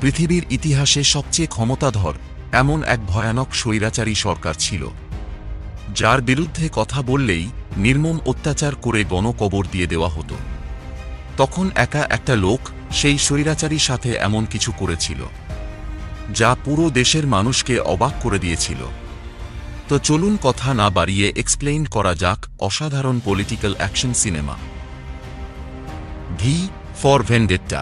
পৃথিবীর ইতিহাসে সবচেয়ে ক্ষমতাধর এমন এক ভয়ানক স্বৈরাচারী সরকার ছিল, যার বিরুদ্ধে কথা বললেই নির্মম অত্যাচার করে গণকবর দিয়ে দেওয়া হতো। তখন একা একটা লোক সেই স্বৈরাচারীর সাথে এমন কিছু করেছিল যা পুরো দেশের মানুষকে অবাক করে দিয়েছিল। তো চলুন কথা না বাড়িয়ে এক্সপ্লেইন করা যাক অসাধারণ political action cinema V for Vendetta.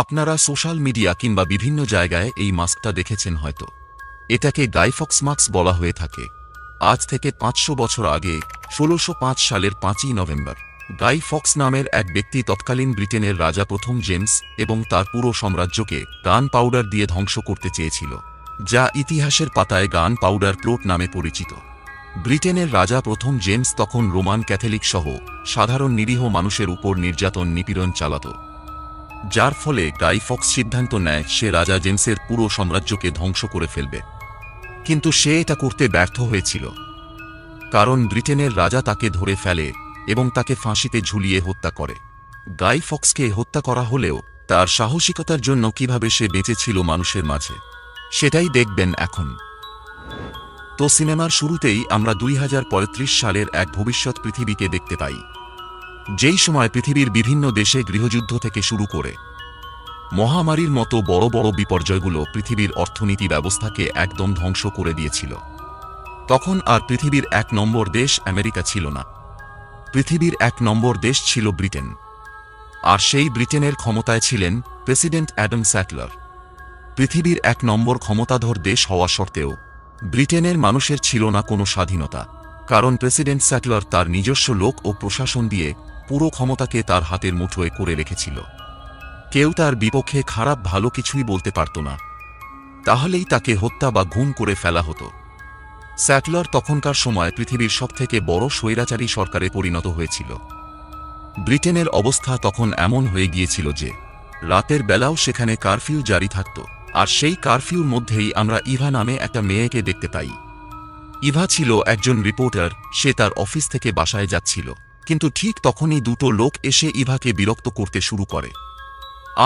আপনারা সোশ্যাল মিডিয়া কিংবা বিভিন্ন জায়গায় এই মাস্কটা দেখেছেন হয়তো। এটাকে গাই ফক্স মাস্ক বলা হয়ে থাকে। আজ থেকে 500 বছর আগে 1605 সালের 5ই নভেম্বর গাই ফক্স নামের এক ব্যক্তি তৎকালীন ব্রিটেনের রাজা প্রথম জেমস এবং তার পুরো সাম্রাজ্যকে গান পাউডার দিয়ে ধ্বংস করতে চেয়েছিল, যা ইতিহাসের পাতায় গান পাউডার প্লট নামে পরিচিত। ব্রিটেনের রাজা প্রথম জেমস তখন রোমান ক্যাথলিক সহ সাধারণ নিরীহ মানুষের উপর নির্যাতন নিপীড়ন চালাত, যার ফলে গাই ফক্স সিদ্ধান্ত নেয় সে রাজা জেমসের পুরো সাম্রাজ্যকে ধ্বংস করে ফেলবে। কিন্তু সে এটা করতে ব্যর্থ হয়েছিল, কারণ ব্রিটেনের রাজা তাকে ধরে ফেলে এবং তাকে ফাঁসিতে ঝুলিয়ে হত্যা করে। গাই ফক্সকে হত্যা করা হলেও তার সাহসিকতার জন্য কিভাবে সে বেঁচেছিল মানুষের মাঝে, সেটাই দেখবেন এখন। তো সিনেমার শুরুতেই আমরা 2035 সালের এক ভবিষ্যৎ পৃথিবীকে দেখতে পাই, যেই সময় পৃথিবীর বিভিন্ন দেশে গৃহযুদ্ধ থেকে শুরু করে মহামারীর মতো বড় বড় বিপর্যয়গুলো পৃথিবীর অর্থনীতি ব্যবস্থাকে একদম ধ্বংস করে দিয়েছিল। তখন আর পৃথিবীর 1 নম্বর দেশ আমেরিকা ছিল না, পৃথিবীর 1 নম্বর দেশ ছিল ব্রিটেন। আর সেই ব্রিটেনের ক্ষমতায় ছিলেন প্রেসিডেন্ট অ্যাডাম স্যাটলার। পৃথিবীর 1 নম্বর ক্ষমতাধর দেশ হওয়া সত্ত্বেও ব্রিটেনের মানুষের ছিল না কোনো স্বাধীনতা, কারণ প্রেসিডেন্ট স্যাটলার তার নিজস্ব লোক ও প্রশাসন দিয়ে পুরো ক্ষমতাকে তার হাতের মুঠোয় করে রেখেছিল। কেউ তার বিপক্ষে খারাপ ভালো কিছুই বলতে পারত না, তাহলেই তাকে হত্যা বা গুম করে ফেলা হতো। স্যাটলার তখনকার সময় পৃথিবীর সবথেকে বড় স্বৈরাচারী সরকারে পরিণত হয়েছিল। ব্রিটেনের অবস্থা তখন এমন হয়ে গিয়েছিল যে রাতের বেলাও সেখানে কারফিউ জারি থাকত। আর সেই কারফিউর মধ্যেই আমরা ইভা নামে একটা মেয়েকে দেখতে পাই। ইভা ছিল একজন রিপোর্টার, সে তার অফিস থেকে বাসায় যাচ্ছিল, কিন্তু ঠিক তখনই দুটো লোক এসে ইভাকে বিরক্ত করতে শুরু করে।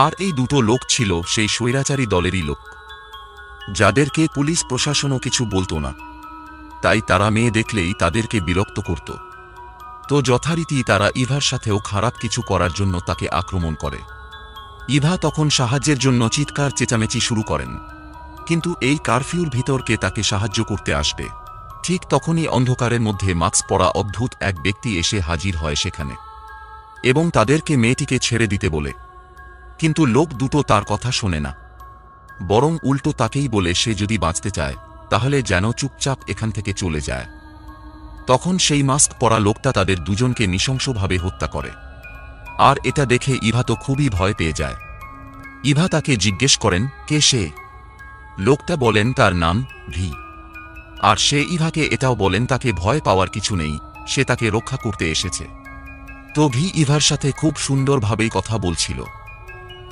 আর এই দুটো লোক ছিল সেই স্বৈরাচারী দলেরই লোক, যাদেরকে পুলিশ প্রশাসনও কিছু বলতো না, তাই তারা মেয়ে দেখলেই তাদেরকে বিরক্ত করত। তো যথারীতি তারা ইভার সাথেও খারাপ কিছু করার জন্য তাকে আক্রমণ করে। ইভা তখন সাহায্যের জন্য চিৎকার চেঁচামেচি শুরু করেন, কিন্তু এই কারফিউর ভিতরকে তাকে সাহায্য করতে আসবে। ঠিক তখনই অন্ধকারের মধ্যে মাস্ক পরা অদ্ভুত এক ব্যক্তি এসে হাজির হয় সেখানে এবং তাদেরকে মেয়েটিকে ছেড়ে দিতে বলে। কিন্তু লোক দুটো তার কথা শোনে না, বরং উল্টো তাকেই বলে সে যদি বাঁচতে চায় তাহলে যেন চুপচাপ এখান থেকে চলে যায়। তখন সেই মাস্ক পরা লোকটা তাদের দুজনকে নৃশংসভাবে হত্যা করে। আর এটা দেখে ইভা তো খুবই ভয় পেয়ে যায়। ইভা তাকে জিজ্ঞেস করেন কে সে। লোকটা বলেন তার নাম ভি। আর সে ইভাকে এটাও বলেন তাকে ভয় পাওয়ার কিছু নেই, সে তাকে রক্ষা করতে এসেছে। তো ভি ইভার সাথে খুব সুন্দরভাবেই কথা বলছিল।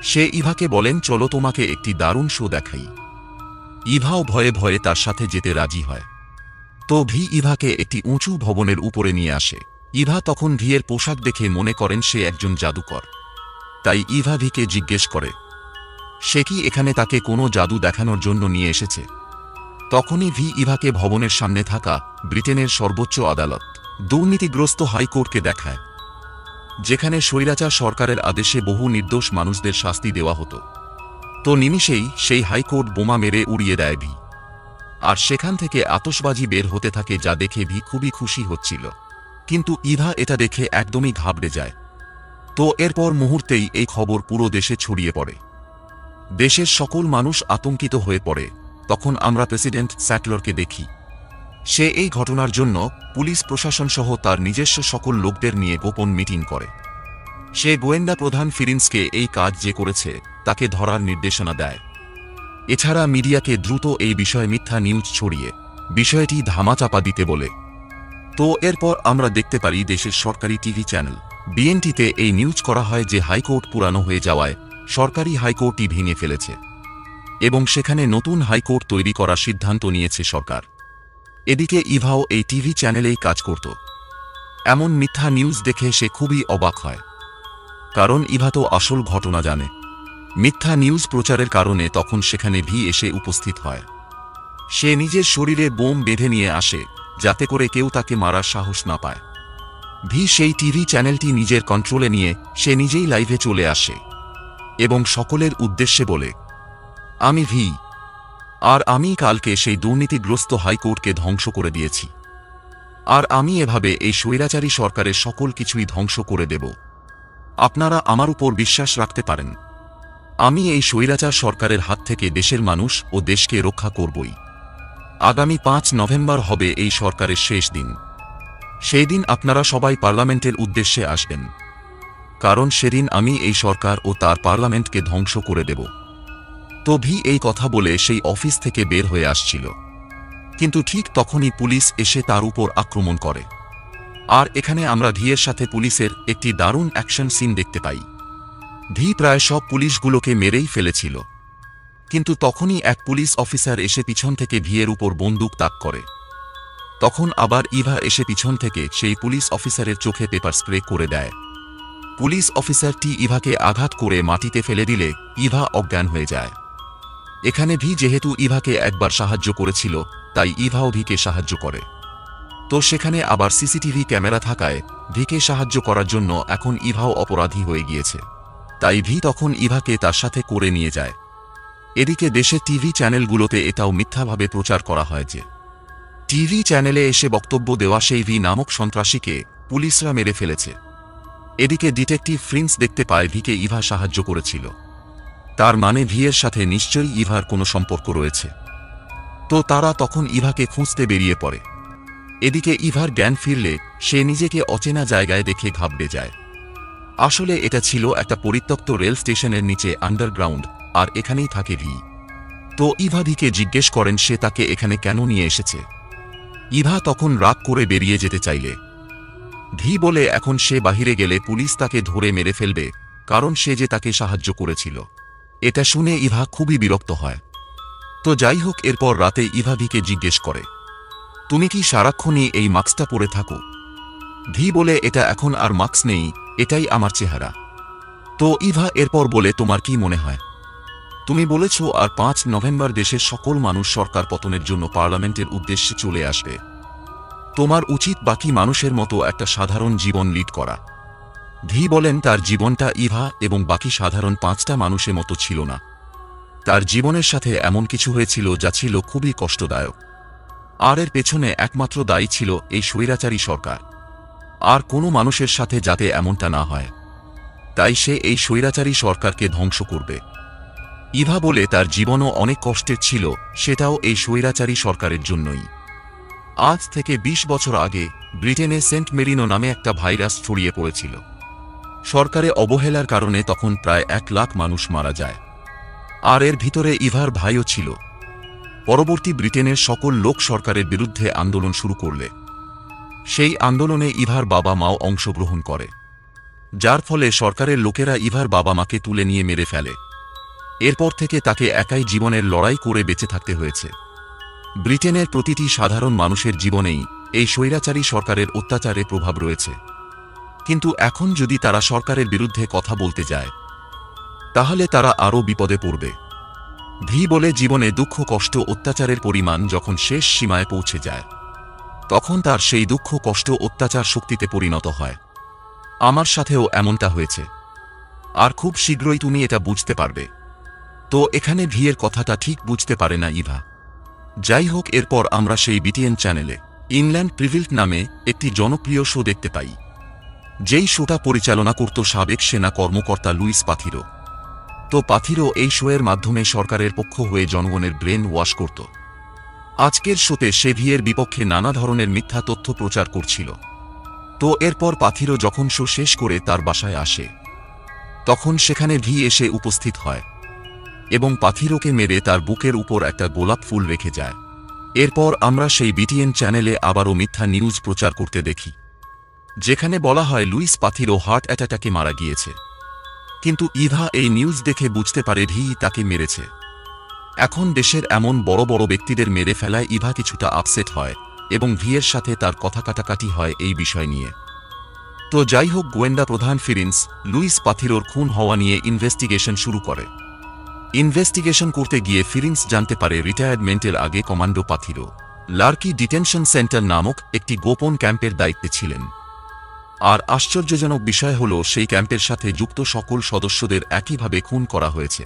সে ইভাকে বলেন চলো তোমাকে একটি দারুণ শো দেখাই। ইভাও ভয়ে ভয়ে তার সাথে যেতে রাজি হয়। তো ভি ইভাকে একটি উঁচু ভবনের উপরে নিয়ে আসে। ইভা তখন ভিয়ের পোশাক দেখে মনে করেন সে একজন জাদুকর, তাই ইভা ভিকে জিজ্ঞেস করে সে কি এখানে তাকে কোনো জাদু দেখানোর জন্য নিয়ে এসেছে। তখনই ভি ইভাকে ভবনের সামনে থাকা ব্রিটেনের সর্বোচ্চ আদালত দুর্নীতিগ্রস্ত হাইকোর্টকে দেখায়, যেখানে স্বৈরাচার সরকারের আদেশে বহু নির্দোষ মানুষদের শাস্তি দেওয়া হতো। তো নিমিষেই সেই হাইকোর্ট বোমা মেরে উড়িয়ে দেয় ভি, আর সেখান থেকে আতশবাজি বের হতে থাকে, যা দেখে ভি খুবই খুশি হচ্ছিল। কিন্তু ইভা এটা দেখে একদমই ঘাবড়ে যায়। তো এরপর মুহূর্তেই এই খবর পুরো দেশে ছড়িয়ে পড়ে। দেশের সকল মানুষ আতঙ্কিত হয়ে পড়ে। তখন আমরা প্রেসিডেন্ট স্যাটলারকে দেখি। সে এই ঘটনার জন্য পুলিশ প্রশাসন সহ তার নিজস্ব সকল লোকদের নিয়ে গোপন মিটিং করে। সে গোয়েন্দা প্রধান ফিরিন্সকে এই কাজ যে করেছে তাকে ধরার নির্দেশনা দেয়। এছাড়া মিডিয়াকে দ্রুত এই বিষয়ে মিথ্যা নিউজ ছড়িয়ে বিষয়টি ধামাচাপা দিতে বলে। তো এরপর আমরা দেখতে পারি দেশের সরকারি টিভি চ্যানেল বিএনটিতে এই নিউজ করা হয় যে হাইকোর্ট পুরানো হয়ে যাওয়ায় সরকারি হাইকোর্টই ভেঙে ফেলেছে এবং সেখানে নতুন হাইকোর্ট তৈরি করার সিদ্ধান্ত নিয়েছে সরকার। এদিকে ইভাও এই টিভি চ্যানেলেই কাজ করত। এমন মিথ্যা নিউজ দেখে সে খুবই অবাক হয়, কারণ ইভা তো আসল ঘটনা জানে। মিথ্যা নিউজ প্রচারের কারণে তখন সেখানে ভি এসে উপস্থিত হয়। সে নিজের শরীরে বোম বেঁধে নিয়ে আসে, যাতে করে কেউ তাকে মারার সাহস না পায়। ভি সেই টিভি চ্যানেলটি নিজের কন্ট্রোলে নিয়ে সে নিজেই লাইভে চলে আসে এবং সকলের উদ্দেশ্যে বলে, আমি ভি, আর আমি কালকে সেই দুর্নীতিগ্রস্ত হাইকোর্টকে ধ্বংস করে দিয়েছি, আর আমি এভাবে এই স্বৈরাচারী সরকারের সকল কিছুই ধ্বংস করে দেব। আপনারা আমার উপর বিশ্বাস রাখতে পারেন। আমি এই স্বৈরাচার সরকারের হাত থেকে দেশের মানুষ ও দেশকে রক্ষা করবই। আগামী 5 নভেম্বর হবে এই সরকারের শেষ দিন। সেই দিন আপনারা সবাই পার্লামেন্টের উদ্দেশ্যে আসবেন, কারণ সেদিন আমি এই সরকার ও তার পার্লামেন্টকে ধ্বংস করে দেব। তো ভি এই কথা বলে সেই অফিস থেকে বের হয়ে আসছিল, কিন্তু ঠিক তখনই পুলিশ এসে তার উপর আক্রমণ করে। আর এখানে আমরা ভিয়ের সাথে পুলিশের একটি দারুণ অ্যাকশন সিন দেখতে পাই। ভি প্রায় সব পুলিশগুলোকে মেরেই ফেলেছিল, কিন্তু তখনই এক পুলিশ অফিসার এসে পিছন থেকে ভিয়ের উপর বন্দুক তাক করে। তখন আবার ইভা এসে পিছন থেকে সেই পুলিশ অফিসারের চোখে পেপার স্প্রে করে দেয়। পুলিশ অফিসারটি ইভাকে আঘাত করে মাটিতে ফেলে দিলে ইভা অজ্ঞান হয়ে যায়। এখানে ভি যেহেতু ইভাকে একবার সাহায্য করেছিল, তাই ইভাও ভিকে সাহায্য করে। তো সেখানে আবার সিসিটিভি ক্যামেরা থাকায় ভিকে সাহায্য করার জন্য এখন ইভাও অপরাধী হয়ে গিয়েছে, তাই ভি তখন ইভাকে তার সাথে করে নিয়ে যায়। এদিকে দেশের টিভি চ্যানেলগুলোতে এটাও মিথ্যাভাবে প্রচার করা হয় যে টিভি চ্যানেলে এসে বক্তব্য দেওয়া সেই ভি নামক সন্ত্রাসীকে পুলিশরা মেরে ফেলেছে। এদিকে ডিটেকটিভ প্রিন্স দেখতে পায় ভিকে ইভা সাহায্য করেছিল, তার মানে ভিয়ের সাথে নিশ্চয়ই ইভার কোনো সম্পর্ক রয়েছে। তো তারা তখন ইভাকে খুঁজতে বেরিয়ে পড়ে। এদিকে ইভার জ্ঞান ফিরলে সে নিজেকে অচেনা জায়গায় দেখে ঘাবড়ে যায়। আসলে এটা ছিল একটা পরিত্যক্ত রেল স্টেশনের নিচে আন্ডারগ্রাউন্ড, আর এখানেই থাকে ভি। তো ইভা ভিকে জিজ্ঞেস করেন সে তাকে এখানে কেন নিয়ে এসেছে। ইভা তখন রাগ করে বেরিয়ে যেতে চাইলে ভি বলে এখন সে বাহিরে গেলে পুলিশ তাকে ধরে মেরে ফেলবে, কারণ সে যে তাকে সাহায্য করেছিল। এটা শুনে ইভা খুবই বিরক্ত হয়। তো যাই হোক, এরপর রাতে ইভা ভিকে জিজ্ঞেস করে, তুমি কি সারাক্ষণই এই মাস্কটা পরে থাকো? ভি বলে, এটা এখন আর মাস্ক নেই, এটাই আমার চেহারা। তো ইভা এরপর বলে, তোমার কি মনে হয়? তুমি বলেছ আর 5 নভেম্বর দেশের সকল মানুষ সরকার পতনের জন্য পার্লামেন্টের উদ্দেশ্যে চলে আসবে। তোমার উচিত বাকি মানুষের মতো একটা সাধারণ জীবন লিড করা। ভি বলেন, তার জীবনটা ইভা এবং বাকি সাধারণ 5টা মানুষের মতো ছিল না। তার জীবনের সাথে এমন কিছু হয়েছিল যা ছিল খুবই কষ্টদায়ক, আর এর পেছনে একমাত্র দায়ী ছিল এই স্বৈরাচারী সরকার। আর কোনো মানুষের সাথে যাতে এমনটা না হয়, তাই সে এই স্বৈরাচারী সরকারকে ধ্বংস করবে। ইভা বলে, তার জীবনও অনেক কষ্টের ছিল, সেটাও এই স্বৈরাচারী সরকারের জন্যই। আজ থেকে 20 বছর আগে ব্রিটেনে সেন্ট মেরিনো নামে একটা ভাইরাস ছড়িয়ে পড়েছিল। সরকারে অবহেলার কারণে তখন প্রায় 1 লাখ মানুষ মারা যায়, আর এর ভিতরে ইভার ভাইও ছিল। পরবর্তী ব্রিটেনের সকল লোক সরকারের বিরুদ্ধে আন্দোলন শুরু করলে সেই আন্দোলনে ইভার বাবা মাও অংশগ্রহণ করে, যার ফলে সরকারের লোকেরা ইভার বাবা মাকে তুলে নিয়ে মেরে ফেলে। এরপর থেকে তাকে একাই জীবনের লড়াই করে বেঁচে থাকতে হয়েছে। ব্রিটেনের প্রতিটি সাধারণ মানুষের জীবনেই এই স্বৈরাচারী সরকারের অত্যাচারে প্রভাব রয়েছে, কিন্তু এখন যদি তারা সরকারের বিরুদ্ধে কথা বলতে যায়, তাহলে তারা আরও বিপদে পড়বে। ভি বলে, জীবনে দুঃখ, কষ্ট, অত্যাচারের পরিমাণ যখন শেষ সীমায় পৌঁছে যায়, তখন তার সেই দুঃখ, কষ্ট, অত্যাচার শক্তিতে পরিণত হয়। আমার সাথেও এমনটা হয়েছে, আর খুব শীঘ্রই তুমি এটা বুঝতে পারবে। তো এখানে ভিয়ের কথাটা ঠিক বুঝতে পারে না ইভা। যাই হোক, এরপর আমরা সেই বিটিএন চ্যানেলে ইংল্যান্ড প্রিভিল্ট নামে একটি জনপ্রিয় শো দেখতে পাই, যেই শোটা পরিচালনা করত সাবেক সেনা কর্মকর্তা লুইস পাথিরো। তো পাথিরো এই শোয়ের মাধ্যমে সরকারের পক্ষ হয়ে জনগণের ব্রেন ওয়াশ করত। আজকের শোতে সে ভিয়ের বিপক্ষে নানা ধরনের মিথ্যা তথ্য প্রচার করছিল। তো এরপর পাথিরো যখন শো শেষ করে তার বাসায় আসে, তখন সেখানে ভি এসে উপস্থিত হয় এবং পাথিরোকে মেরে তার বুকের উপর একটা গোলাপ ফুল রেখে যায়। এরপর আমরা সেই বিটিএন চ্যানেলে আবারও মিথ্যা নিউজ প্রচার করতে দেখি, যেখানে বলা হয় লুইস পাথিরো হার্ট অ্যাটাকে মারা গিয়েছে। কিন্তু ইভা এই নিউজ দেখে বুঝতে পারে ভি তাকে মেরেছে। এখন দেশের এমন বড় বড় ব্যক্তিদের মেরে ফেলায় ইভা কিছুটা আপসেট হয় এবং ভিয়ের সাথে তার কথা কাটাকাটি হয় এই বিষয় নিয়ে। তো যাই হোক, গোয়েন্দা প্রধান ফিরিন্স লুইস পাথিরোর খুন হওয়া নিয়ে ইনভেস্টিগেশন শুরু করে। ইনভেস্টিগেশন করতে গিয়ে ফিরিন্স জানতে পারে রিটায়ারমেন্টের আগে কমান্ডো পাথিরো লার্কি ডিটেনশন সেন্টার নামক একটি গোপন ক্যাম্পের দায়িত্বে ছিলেন। আর আশ্চর্যজনক বিষয় হল, সেই ক্যাম্পের সাথে যুক্ত সকল সদস্যদের একইভাবে খুন করা হয়েছে।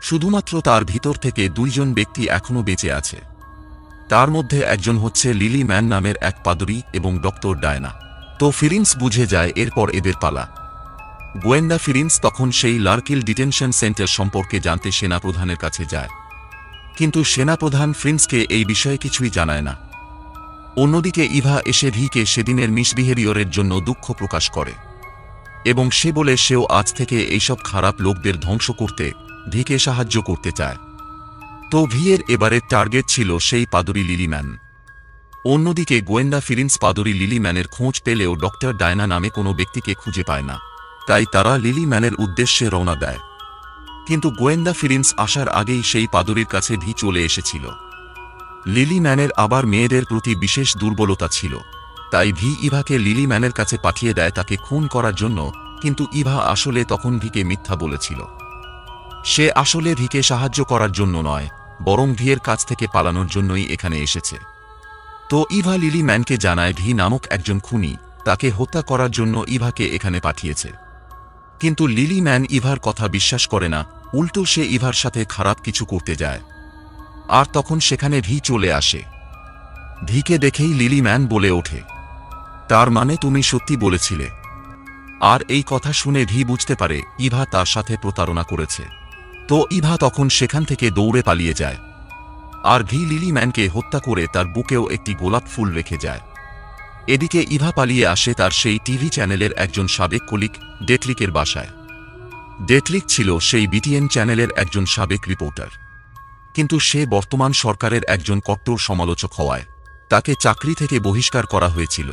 শুধুমাত্র তার ভিতর থেকে 2 জন ব্যক্তি এখনও বেঁচে আছে। তার মধ্যে একজন হচ্ছে লিলি ম্যান নামের এক পাদরি এবং ডক্টর ডায়না। তো ফিরিন্স বুঝে যায় এরপর এদের পালা। গোয়েন্দা ফিরিন্স তখন সেই লার্কিল ডিটেনশন সেন্টার সম্পর্কে জানতে সেনাপ্রধানের কাছে যায়, কিন্তু সেনাপ্রধান ফিরিন্সকে এই বিষয়ে কিছুই জানায় না। অন্যদিকে ইভা এসে ভিকে সেদিনের মিসবিহেভিয়রের জন্য দুঃখ প্রকাশ করে এবং সে বলে সেও আজ থেকে এইসব খারাপ লোকদের ধ্বংস করতে ভিকে সাহায্য করতে চায়। তো ভিয়ের এবারের টার্গেট ছিল সেই পাদরি লিলি ম্যান। অন্যদিকে গোয়েন্দা ফিরিন্স পাদরি লিলি ম্যানের খোঁজ পেলেও ডক্টর ডায়না নামে কোনো ব্যক্তিকে খুঁজে পায় না। তাই তারা লিলি ম্যানের উদ্দেশ্যে রওনা দেয়। কিন্তু গোয়েন্দা ফিরিন্স আসার আগেই সেই পাদরির কাছে ভি চলে এসেছিল। লিলি ম্যানের আবার মেয়েদের প্রতি বিশেষ দুর্বলতা ছিল, তাই ভি ইভাকে লিলি ম্যানের কাছে পাঠিয়ে দেয় তাকে খুন করার জন্য। কিন্তু ইভা আসলে তখন ভিকে মিথ্যা বলেছিল। সে আসলে ভিকে সাহায্য করার জন্য নয়, বরং ভিয়ের কাছ থেকে পালানোর জন্যই এখানে এসেছে। তো ইভা লিলি ম্যানকে জানায় ভি নামক একজন খুনি তাকে হত্যা করার জন্য ইভাকে এখানে পাঠিয়েছে। কিন্তু লিলি ম্যান ইভার কথা বিশ্বাস করে না, উল্টো সে ইভার সাথে খারাপ কিছু করতে যায়। আর তখন সেখানে ভি চলে আসে। ভিকে দেখেই লিলি ম্যান বলে ওঠে, তার মানে তুমি সত্যি বলেছিলে। আর এই কথা শুনে ভি বুঝতে পারে ইভা তার সাথে প্রতারণা করেছে। তো ইভা তখন সেখান থেকে দৌড়ে পালিয়ে যায়। আর ভি লিলি ম্যানকে হত্যা করে তার বুকেও একটি গোলাপ ফুল রেখে যায়। এদিকে ইভা পালিয়ে আসে তার সেই টিভি চ্যানেলের একজন সাবেক কলিগ ডেটলিকের বাসায়। ডেটলিক ছিল সেই বিটিএন চ্যানেলের একজন সাবেক রিপোর্টার, কিন্তু সে বর্তমান সরকারের একজন কট্টর সমালোচক হওয়ায় তাকে চাকরি থেকে বহিষ্কার করা হয়েছিল।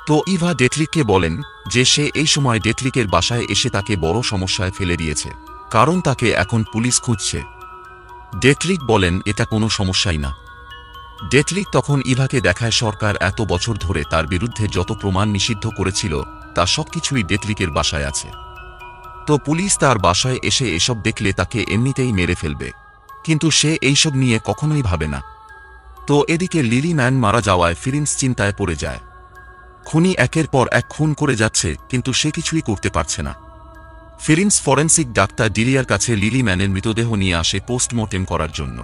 তো ইভা ডেটলিককে বলেন যে সে এই সময় ডেটলিকের বাসায় এসে তাকে বড় সমস্যায় ফেলে দিয়েছে, কারণ তাকে এখন পুলিশ খুঁজছে। ডেটলিক বলেন এটা কোনো সমস্যাই না। ডেটলিক তখন ইভাকে দেখায় সরকার এত বছর ধরে তার বিরুদ্ধে যত প্রমাণ নিষিদ্ধ করেছিল তা সবকিছুই ডেটলিকের বাসায় আছে। তো পুলিশ তার বাসায় এসে এসব দেখলে তাকে এমনিতেই মেরে ফেলবে, কিন্তু সে এইসব নিয়ে কখনোই ভাবে না। তো এদিকে লিলি ম্যান মারা যাওয়ায় ফিরিন্স চিন্তায় পড়ে যায়। খুনি একের পর এক খুন করে যাচ্ছে, কিন্তু সে কিছুই করতে পারছে না। ফিরিন্স ফরেন্সিক ডাক্তার ডিলিয়ার কাছে লিলি ম্যানের মৃতদেহ নিয়ে আসে পোস্টমর্টেম করার জন্য।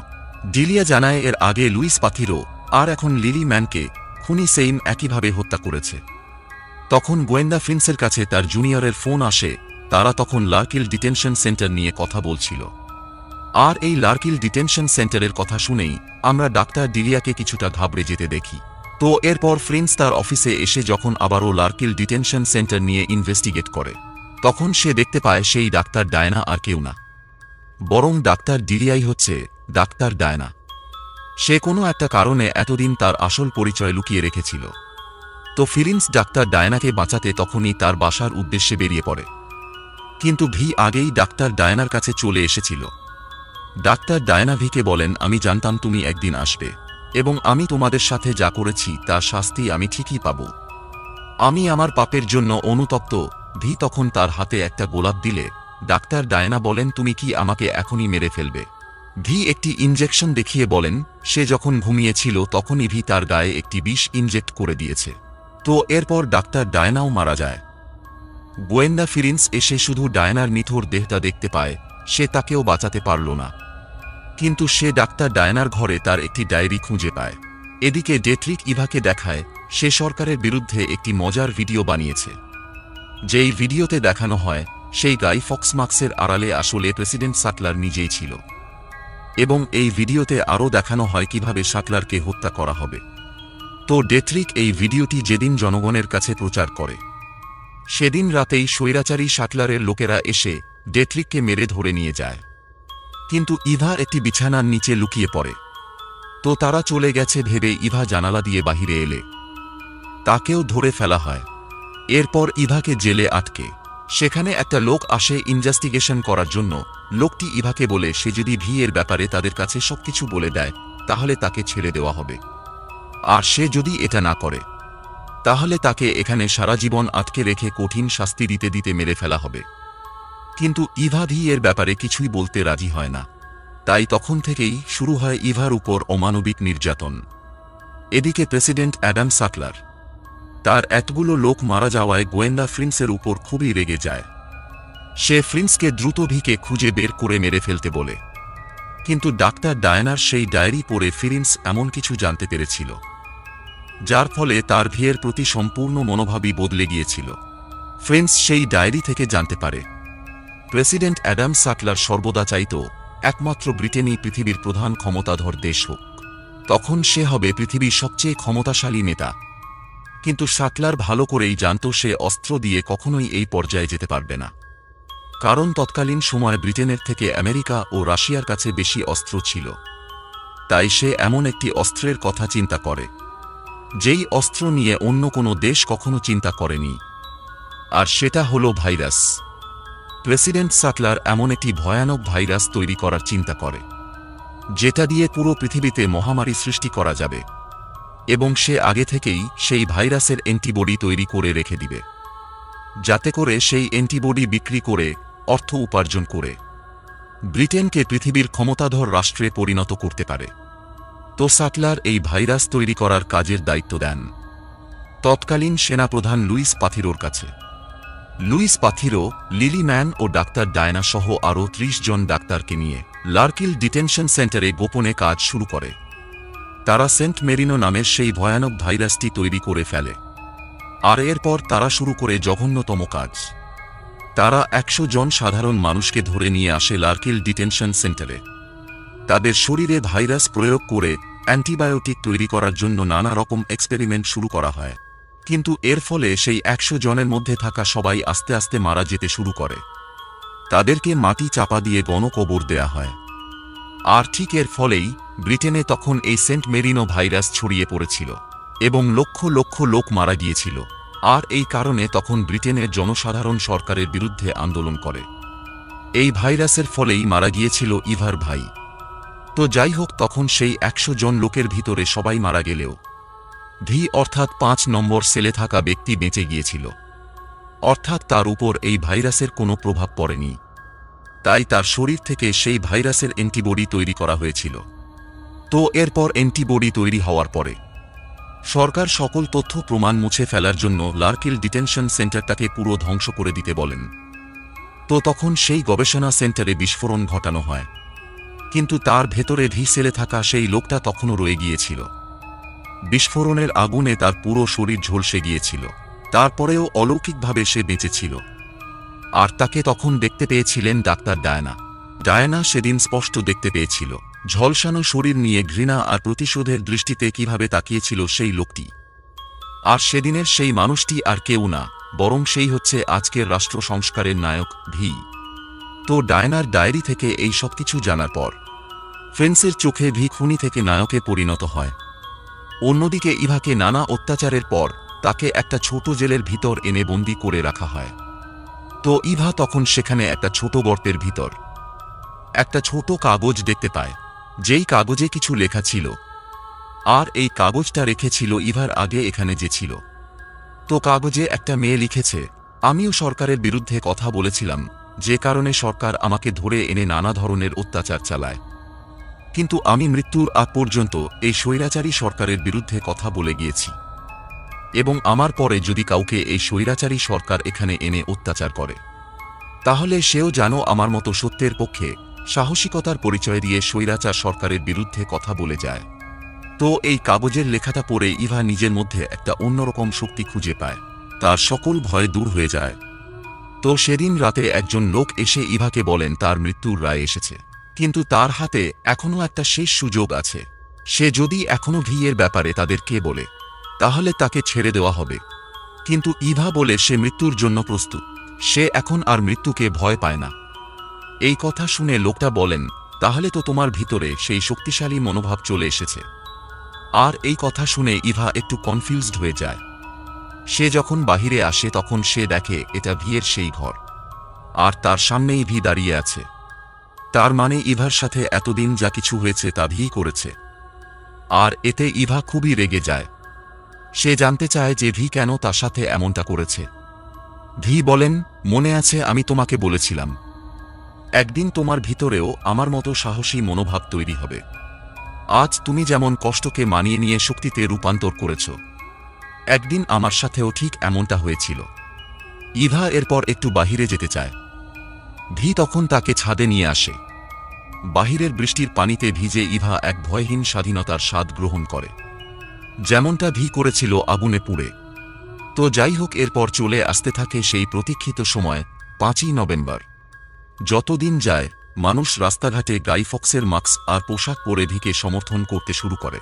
ডিলিয়া জানায় এর আগে লুইস পাথিরো আর এখন লিলি ম্যানকে খুনি সেইম একইভাবে হত্যা করেছে। তখন গোয়েন্দা ফিরিন্সের কাছে তার জুনিয়রের ফোন আসে। তারা তখন লার্কিল ডিটেনশন সেন্টার নিয়ে কথা বলছিল। আর এই লার্কিল ডিটেনশন সেন্টারের কথা শুনেই আমরা ডাক্তার ডিলিয়াকে কিছুটা ঘাবড়ে যেতে দেখি। তো এরপর ফিরিন্স তার অফিসে এসে যখন আবারও লার্কিল ডিটেনশন সেন্টার নিয়ে ইনভেস্টিগেট করে, তখন সে দেখতে পায় সেই ডাক্তার ডায়না আর কেউ না, বরং ডাক্তার ডিলিয়াই হচ্ছে ডাক্তার ডায়না। সে কোনো একটা কারণে এতদিন তার আসল পরিচয় লুকিয়ে রেখেছিল। তো ফিরিন্স ডাক্তার ডায়নাকে বাঁচাতে তখনই তার বাসার উদ্দেশ্যে বেরিয়ে পড়ে। কিন্তু ভি আগেই ডাক্তার ডায়নার কাছে চলে এসেছিল। ডাক্তার ডায়না ভিকে বলেন, আমি জানতাম তুমি একদিন আসবে এবং আমি তোমাদের সাথে যা করেছি তার শাস্তি আমি ঠিকই পাব। আমি আমার পাপের জন্য অনুতপ্ত। ভি তখন তার হাতে একটা গোলাপ দিলে ডাক্তার ডায়না বলেন, তুমি কি আমাকে এখনই মেরে ফেলবে? ভি একটি ইনজেকশন দেখিয়ে বলেন সে যখন ঘুমিয়েছিল তখনই ভি তার গায়ে একটি বিষ ইনজেক্ট করে দিয়েছে। তো এরপর ডাক্তার ডায়নাও মারা যায়। গোয়েন্দা ফিরিন্স এসে শুধু ডায়নার নিথর দেহটা দেখতে পায়, সে তাকেও বাঁচাতে পারল না। কিন্তু সে ডাক্তার ডায়নার ঘরে তার একটি ডায়েরি খুঁজে পায়। এদিকে ডেটলিক ইভাকে দেখায় সে সরকারের বিরুদ্ধে একটি মজার ভিডিও বানিয়েছে। যেই ভিডিওতে দেখানো হয় সেই গাই ফক্সমার্কসের আড়ালে আসলে প্রেসিডেন্ট সাটলার নিজেই ছিল, এবং এই ভিডিওতে আরও দেখানো হয় কিভাবে সাটলারকে হত্যা করা হবে। তো ডেটলিক এই ভিডিওটি যেদিন জনগণের কাছে প্রচার করে, সেদিন রাতেই স্বৈরাচারী সাটলারের লোকেরা এসে ডেটলিককে মেরে ধরে নিয়ে যায়। কিন্তু ইভা একটি বিছানার নিচে লুকিয়ে পড়ে। তো তারা চলে গেছে ভেবে ইভা জানালা দিয়ে বাহিরে এলে তাকেও ধরে ফেলা হয়। এরপর ইভাকে জেলে আটকে সেখানে একটা লোক আসে ইনভেস্টিগেশন করার জন্য। লোকটি ইভাকে বলে সে যদি ভি এর ব্যাপারে তাদের কাছে সবকিছু বলে দেয় তাহলে তাকে ছেড়ে দেওয়া হবে, আর সে যদি এটা না করে তাহলে তাকে এখানে সারা জীবন আটকে রেখে কঠিন শাস্তি দিতে দিতে মেরে ফেলা হবে। কিন্তু ইভা ভি এর ব্যাপারে কিছুই বলতে রাজি হয় না। তাই তখন থেকেই শুরু হয় ইভার উপর অমানবিক নির্যাতন। এদিকে প্রেসিডেন্ট অ্যাডাম সাটলার তার এতগুলো লোক মারা যাওয়ায় গোয়েন্দা ফ্রিন্সের উপর খুবই রেগে যায়। সে ফ্রিন্সকে দ্রুত ভিকে খুঁজে বের করে মেরে ফেলতে বলে। কিন্তু ডাক্তার ডায়ানার সেই ডায়েরি পড়ে ফ্রিন্স এমন কিছু জানতে পেরেছিল যার ফলে তার ভিয়ের প্রতি সম্পূর্ণ মনোভাবই বদলে গিয়েছিল। ফ্রিন্স সেই ডায়েরি থেকে জানতে পারে প্রেসিডেন্ট অ্যাডাম সাটলার সর্বদা চাইত একমাত্র ব্রিটেনই পৃথিবীর প্রধান ক্ষমতাধর দেশ হোক, তখন সে হবে পৃথিবীর সবচেয়ে ক্ষমতাশালী নেতা। কিন্তু সাটলার ভালো করেই জানত সে অস্ত্র দিয়ে কখনোই এই পর্যায়ে যেতে পারবে না, কারণ তৎকালীন সময় ব্রিটেনের থেকে আমেরিকা ও রাশিয়ার কাছে বেশি অস্ত্র ছিল। তাই সে এমন একটি অস্ত্রের কথা চিন্তা করে যেই অস্ত্র নিয়ে অন্য কোনো দেশ কখনো চিন্তা করেনি, আর সেটা হলো ভাইরাস। প্রেসিডেন্ট সাটলার এমন একটি ভয়ানক ভাইরাস তৈরি করার চিন্তা করে যেটা দিয়ে পুরো পৃথিবীতে মহামারী সৃষ্টি করা যাবে, এবং সে আগে থেকেই সেই ভাইরাসের অ্যান্টিবডি তৈরি করে রেখে দিবে, যাতে করে সেই অ্যান্টিবডি বিক্রি করে অর্থ উপার্জন করে ব্রিটেনকে পৃথিবীর ক্ষমতাধর রাষ্ট্রে পরিণত করতে পারে। তো সাটলার এই ভাইরাস তৈরি করার কাজের দায়িত্ব দেন তৎকালীন সেনাপ্রধান লুইস পাথিরোর কাছে। লুইস পাথিরো, লিলি ম্যান ও ডাক্তার ডায়না সহ আরও ৩০ জন ডাক্তারকে নিয়ে লার্কিল ডিটেনশন সেন্টারে গোপনে কাজ শুরু করে। তারা সেন্ট মেরিনো নামের সেই ভয়ানক ভাইরাসটি তৈরি করে ফেলে, আর এরপর তারা শুরু করে জঘন্যতম কাজ। তারা ১০০ জন সাধারণ মানুষকে ধরে নিয়ে আসে লার্কিল ডিটেনশন সেন্টারে। তাদের শরীরে ভাইরাস প্রয়োগ করে অ্যান্টিবায়োটিক তৈরি করার জন্য নানা রকম এক্সপেরিমেন্ট শুরু করা হয়। কিন্তু এর ফলে সেই ১০০ জনের মধ্যে থাকা সবাই আস্তে আস্তে মারা যেতে শুরু করে। তাদেরকে মাটি চাপা দিয়ে গণকবর দেয়া হয়। আর ঠিক এর ফলেই ব্রিটেনে তখন এই সেন্ট মেরিনো ভাইরাস ছড়িয়ে পড়েছিল এবং লক্ষ লক্ষ লোক মারা গিয়েছিল। আর এই কারণে তখন ব্রিটেনের জনসাধারণ সরকারের বিরুদ্ধে আন্দোলন করে। এই ভাইরাসের ফলেই মারা গিয়েছিল ইভার ভাই। তো যাই হোক, তখন সেই ১০০ জন লোকের ভিতরে সবাই মারা গেলেও ভি অর্থাৎ ৫ নম্বর সেলে থাকা ব্যক্তি বেঁচে গিয়েছিল, অর্থাৎ তার উপর এই ভাইরাসের কোনো প্রভাব পড়েনি। তাই তার শরীর থেকে সেই ভাইরাসের অ্যান্টিবডি তৈরি করা হয়েছিল। তো এরপর অ্যান্টিবডি তৈরি হওয়ার পরে সরকার সকল তথ্য প্রমাণ মুছে ফেলার জন্য লার্কিল ডিটেনশন সেন্টারটাকে পুরো ধ্বংস করে দিতে বলেন। তো তখন সেই গবেষণা সেন্টারে বিস্ফোরণ ঘটানো হয়, কিন্তু তার ভেতরে ভি সেলে থাকা সেই লোকটা তখনও রয়ে গিয়েছিল। বিস্ফোরণের আগুনে তার পুরো শরীর ঝলসে গিয়েছিল, তারপরেও অলৌকিকভাবে সে বেঁচেছিল। আর তাকে তখন দেখতে পেয়েছিলেন ডাক্তার ডায়ানা। ডায়ানা সেদিন স্পষ্ট দেখতে পেয়েছিল ঝলসানো শরীর নিয়ে ঘৃণা আর প্রতিশোধের দৃষ্টিতে কিভাবে তাকিয়েছিল সেই লোকটি। আর সেদিনের সেই মানুষটি আর কেউ না, বরং সেই হচ্ছে আজকের রাষ্ট্র সংস্কারের নায়ক ভি। তো ডায়ানার ডায়েরি থেকে এই সব কিছু জানার পর ফ্রেন্সের চোখে ভি খুনি থেকে নায়কে পরিণত হয়। অন্যদিকে ইভাকে নানা অত্যাচারের পর তাকে একটা ছোট জেলের ভিতর এনে বন্দি করে রাখা হয়। তো ইভা তখন সেখানে একটা ছোট গর্তের ভিতর একটা ছোট কাগজ দেখতে পায়, যেই কাগজে কিছু লেখা ছিল। আর এই কাগজটা রেখেছিল ইভার আগে এখানে যে ছিল। তো কাগজে একটা মেয়ে লিখেছে, আমিও সরকারের বিরুদ্ধে কথা বলেছিলাম, যে কারণে সরকার আমাকে ধরে এনে নানা ধরনের অত্যাচার চালায়। কিন্তু আমি মৃত্যুর আগ পর্যন্ত এই স্বৈরাচারী সরকারের বিরুদ্ধে কথা বলে গিয়েছি, এবং আমার পরে যদি কাউকে এই স্বৈরাচারী সরকার এখানে এনে অত্যাচার করে, তাহলে সেও যেন আমার মতো সত্যের পক্ষে সাহসিকতার পরিচয় দিয়ে স্বৈরাচার সরকারের বিরুদ্ধে কথা বলে যায়। তো এই কাগজের লেখাটা পড়ে ইভা নিজের মধ্যে একটা অন্যরকম শক্তি খুঁজে পায়, তার সকল ভয় দূর হয়ে যায়। তো সেদিন রাতে একজন লোক এসে ইভাকে বলেন তার মৃত্যুর রায় এসেছে, কিন্তু তার হাতে এখনও একটা শেষ সুযোগ আছে। সে যদি এখনও ভি এর ব্যাপারে তাদেরকে বলে, তাহলে তাকে ছেড়ে দেওয়া হবে। কিন্তু ইভা বলে সে মৃত্যুর জন্য প্রস্তুত, সে এখন আর মৃত্যুকে ভয় পায় না। এই কথা শুনে লোকটা বলেন, তাহলে তো তোমার ভিতরে সেই শক্তিশালী মনোভাব চলে এসেছে। আর এই কথা শুনে ইভা একটু কনফিউজড হয়ে যায়। সে যখন বাহিরে আসে তখন সে দেখে এটা ভিয়ের সেই ঘর, আর তার সামনেই ভি দাঁড়িয়ে আছে। তার মানে ইভার সাথে এতদিন যা কিছু হয়েছে তা ভি করেছে। আর এতে ইভা খুবই রেগে যায়। সে জানতে চায় যে ভি কেন তার সাথে এমনটা করেছে। ভি বলেন, মনে আছে আমি তোমাকে বলেছিলাম একদিন তোমার ভিতরেও আমার মতো সাহসী মনোভাব তৈরি হবে। আজ তুমি যেমন কষ্টকে মানিয়ে নিয়ে শক্তিতে রূপান্তর করেছ, একদিন আমার সাথেও ঠিক এমনটা হয়েছিল। ইভা এরপর একটু বাহিরে যেতে চায়। ভি তখন তাকে ছাদে নিয়ে আসে। বাহিরের বৃষ্টির পানিতে ভিজে ইভা এক ভয়হীন স্বাধীনতার স্বাদ গ্রহণ করে, যেমনটা ভি করেছিল আগুনে পুড়ে। তো যাই হোক, এরপর চলে আসতে থাকে সেই প্রতীক্ষিত সময়, 5ই নভেম্বর। যতদিন যায়, মানুষ রাস্তাঘাটে গাই ফক্সের মাস্ক আর পোশাক পরে ভিকে সমর্থন করতে শুরু করে।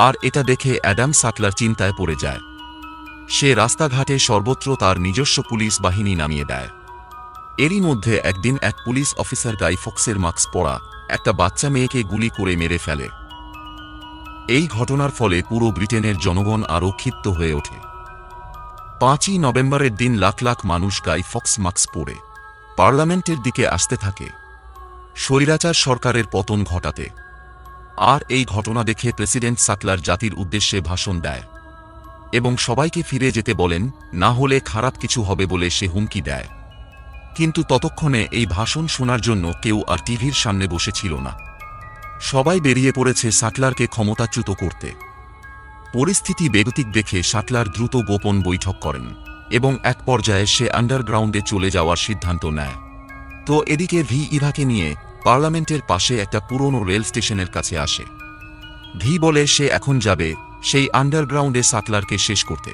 আর এটা দেখে অ্যাডাম সাটলার চিন্তায় পড়ে যায়। সে রাস্তাঘাটে সর্বত্র তার নিজস্ব পুলিশ বাহিনী নামিয়ে দেয়। এরই মধ্যে একদিন এক পুলিশ অফিসার গাই ফক্সের মাস্ক পরা একটা বাচ্চা মেয়েকে গুলি করে মেরে ফেলে। এই ঘটনার ফলে পুরো ব্রিটেনের জনগণ আরও ক্ষিপ্ত হয়ে ওঠে। 5ই নভেম্বরের দিন লাখ লাখ মানুষ গাই ফক্স মাস্ক পরে পার্লামেন্টের দিকে আসতে থাকে, স্বৈরাচার সরকারের পতন ঘটাতে। আর এই ঘটনা দেখে প্রেসিডেন্ট সাটলার জাতির উদ্দেশ্যে ভাষণ দেয় এবং সবাইকে ফিরে যেতে বলেন, না হলে খারাপ কিছু হবে বলে সে হুমকি দেয়। কিন্তু ততক্ষণে এই ভাষণ শোনার জন্য কেউ আর টিভির সামনে বসেছিল না। সবাই বেরিয়ে পড়েছে সাটলারকে ক্ষমতাচ্যুত করতে। পরিস্থিতি বেগতিক দেখে সাটলার দ্রুত গোপন বৈঠক করেন এবং এক পর্যায়ে সে আন্ডারগ্রাউন্ডে চলে যাওয়ার সিদ্ধান্ত নেয়। তো এদিকে ভি ইভাকে নিয়ে পার্লামেন্টের পাশে একটা পুরনো রেল স্টেশনের কাছে আসে। ভি বলে সে এখন যাবে সেই আন্ডারগ্রাউন্ডে সাটলারকে শেষ করতে,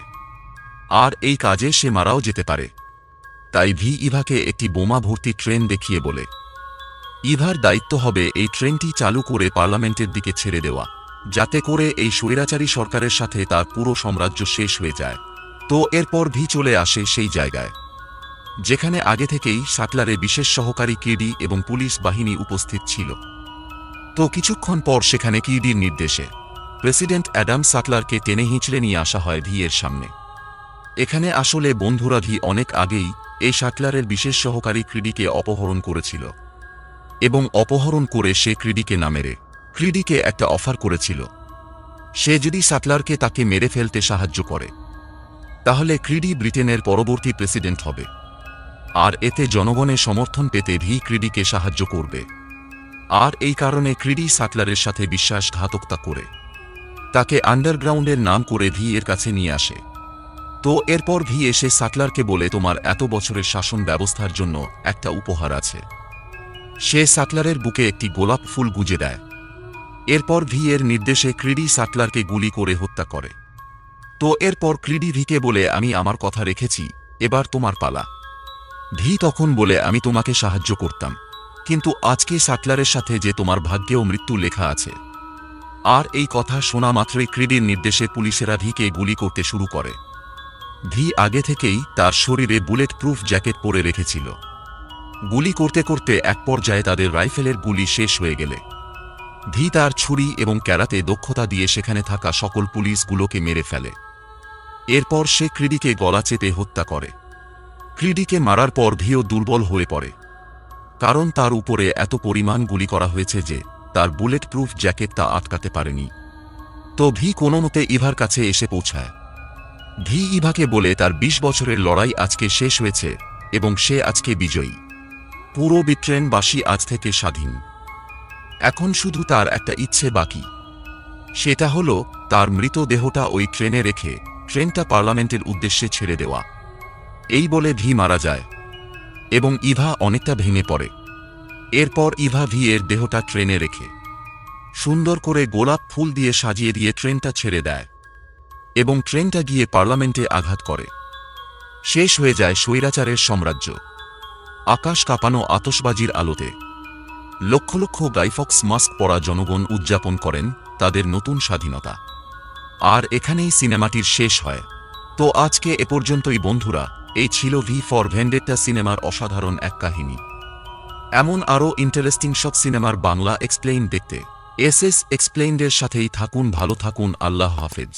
আর এই কাজে সে মারাও যেতে পারে। তাই ভি ইভাকে একটি বোমা ভর্তি ট্রেন দেখিয়ে বলে, ইভার দায়িত্ব হবে এই ট্রেনটি চালু করে পার্লামেন্টের দিকে ছেড়ে দেওয়া, যাতে করে এই স্বৈরাচারী সরকারের সাথে তার পুরো সাম্রাজ্য শেষ হয়ে যায়। তো এরপর ভি চলে আসে সেই জায়গায় যেখানে আগে থেকেই সাটলারের বিশেষ সহকারী কিডি এবং পুলিশ বাহিনী উপস্থিত ছিল। তো কিছুক্ষণ পর সেখানে কিডির নির্দেশে প্রেসিডেন্ট অ্যাডাম সাটলারকে টেনে হিঁচড়ে নিয়ে আসা হয় ভি এর সামনে। এখানে আসলে বন্ধুরা ভি অনেক আগেই এই সাটলারের বিশেষ সহকারী ক্রিডিকে অপহরণ করেছিল এবং অপহরণ করে সে ক্রিডিকে না মেরে ক্রিডিকে একটা অফার করেছিল, সে যদি সাটলারকে তাকে মেরে ফেলতে সাহায্য করে তাহলে ক্রিডি ব্রিটেনের পরবর্তী প্রেসিডেন্ট হবে, আর এতে জনগণের সমর্থন পেতে ভি ক্রিডিকে সাহায্য করবে। আর এই কারণে ক্রিডি সাটলারের সাথে বিশ্বাসঘাতকতা করে তাকে আন্ডারগ্রাউন্ডের নাম করে ভি এর কাছে নিয়ে আসে। তো এরপর ভি এসে সাটলারকে বলে, তোমার এত বছরের শাসন ব্যবস্থার জন্য একটা উপহার আছে। সে সাটলারের বুকে একটি গোলাপ ফুল গুজে দেয়। এরপর ভি এর নির্দেশে ক্রিডি সাটলারকে গুলি করে হত্যা করে। তো এরপর ক্রিডি ভিকে বলে, আমি আমার কথা রেখেছি, এবার তোমার পালা। ভি তখন বলে, আমি তোমাকে সাহায্য করতাম, কিন্তু আজকে সাটলারের সাথে যে তোমার ভাগ্যেও মৃত্যু লেখা আছে। আর এই কথা শোনা মাত্রই ক্রিডির নির্দেশে পুলিশেরা ভিকে গুলি করতে শুরু করে। ভি আগে থেকেই তার শরীরে বুলেট প্রুফ জ্যাকেট পরে রেখেছিল। গুলি করতে করতে এক পর্যায়ে তাদের রাইফেলের গুলি শেষ হয়ে গেলে ভি তার ছুরি এবং ক্যারাতে দক্ষতা দিয়ে সেখানে থাকা সকল পুলিশগুলোকে মেরে ফেলে। এরপর সে ক্রিডিকে গলা চেপে হত্যা করে। ক্রিডিকে মারার পর ভিও দুর্বল হয়ে পড়ে, কারণ তার উপরে এত পরিমাণ গুলি করা হয়েছে যে তার বুলেট প্রুফ জ্যাকেট তা আটকাতে পারেনি। তো ভি কোনোমতে ইভার কাছে এসে পৌঁছায়। ভি ইভাকে বলে তার 20 বছরের লড়াই আজকে শেষ হয়েছে এবং সে আজকে বিজয়ী। পুরো ব্রিটেনবাসী আজ থেকে স্বাধীন। এখন শুধু তার একটা ইচ্ছে বাকি, সেটা হলো তার মৃতদেহটা ওই ট্রেনে রেখে ট্রেনটা পার্লামেন্টের উদ্দেশ্যে ছেড়ে দেওয়া। এই বলে ভি মারা যায় এবং ইভা অনেকটা ভেঙে পড়ে। এরপর ইভা ভি এর দেহটা ট্রেনে রেখে সুন্দর করে গোলাপ ফুল দিয়ে সাজিয়ে দিয়ে ট্রেনটা ছেড়ে দেয় এবং ট্রেনটা গিয়ে পার্লামেন্টে আঘাত করে। শেষ হয়ে যায় স্বৈরাচারের সাম্রাজ্য। আকাশ কাঁপানো আতশবাজির আলোতে লক্ষ লক্ষ গাইফক্স মাস্ক পরা জনগণ উদযাপন করেন তাদের নতুন স্বাধীনতা। আর এখানেই সিনেমাটির শেষ হয়। তো আজকে এ পর্যন্তই বন্ধুরা, এই ছিল ভি ফর ভেন্ডেট্টা সিনেমার অসাধারণ এক কাহিনী। এমন আরও ইন্টারেস্টিং সব সিনেমার বাংলা এক্সপ্লেইন দেখতে এসএস এক্সপ্লেইনডের সাথেই থাকুন। ভালো থাকুন, আল্লাহ হাফেজ।